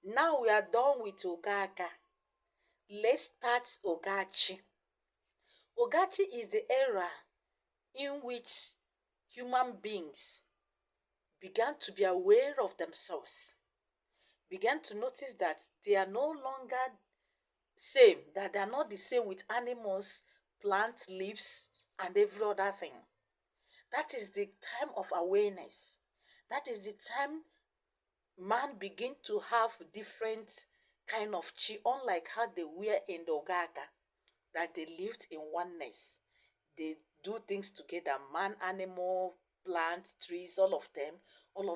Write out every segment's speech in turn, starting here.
Now we are done with Ogaga. Let's start Ogachi. Ogachi is the era in which human beings began to be aware of themselves, began to notice that they are no longer same, that they are not the same with animals, plants, leaves, and every other thing. That is the time of awareness. That is the time man begin to have different kind of chi, unlike how they were in the Ogaga, that they lived in oneness. They do things together, man, animal, plants, trees, all of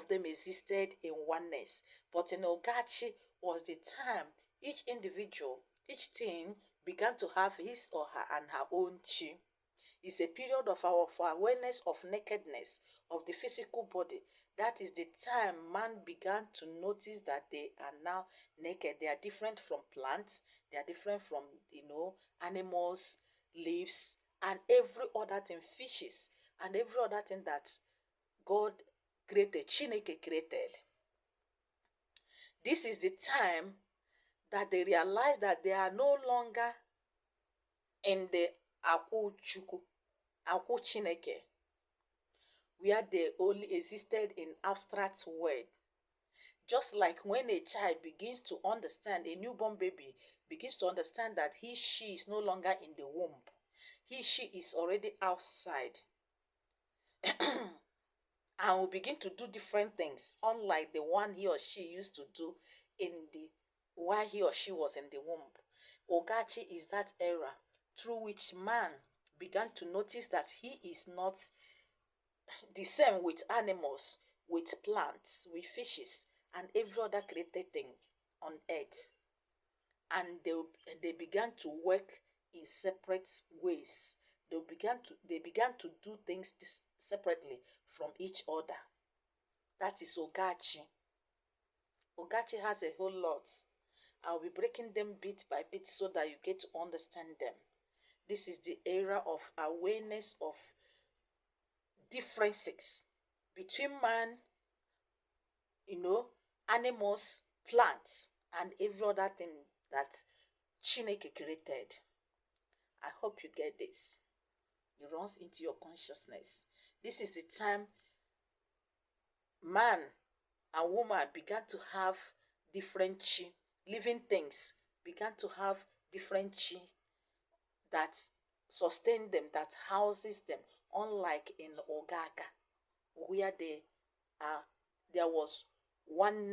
them existed in oneness. But in Ogachi was the time each individual, each thing began to have his or her and her own chi. It's a period of our for awareness of nakedness of the physical body. That is the time man began to notice that they are now naked. They are different from plants. They are different from, animals, leaves, and every other thing, fishes, and every other thing that God created, Chineke created. This is the time that they realize that they are no longer in the Akwu Chuku, Akwu Chineke, where they only existed in abstract world. Just like when a child begins to understand, a newborn baby begins to understand that she is no longer in the womb. She is already outside. And will begin to do different things, unlike the one he or she used to do in the while he or she was in the womb. Ogachi is that era through which man began to notice that he is not the same with animals, with plants, with fishes, and every other created thing on earth. And they began to work in separate ways. They began to do things separately from each other. That is Ogachi. Ogachi has a whole lot. I'll be breaking them bit by bit so that you get to understand them. This is the era of awareness of differences between man, animals, plants, and every other thing that Chineke created. I hope you get this. It runs into your consciousness. This is the time man and woman began to have different chi. Living things began to have different chi that sustain them, that houses them, unlike in Ogaga, where there was one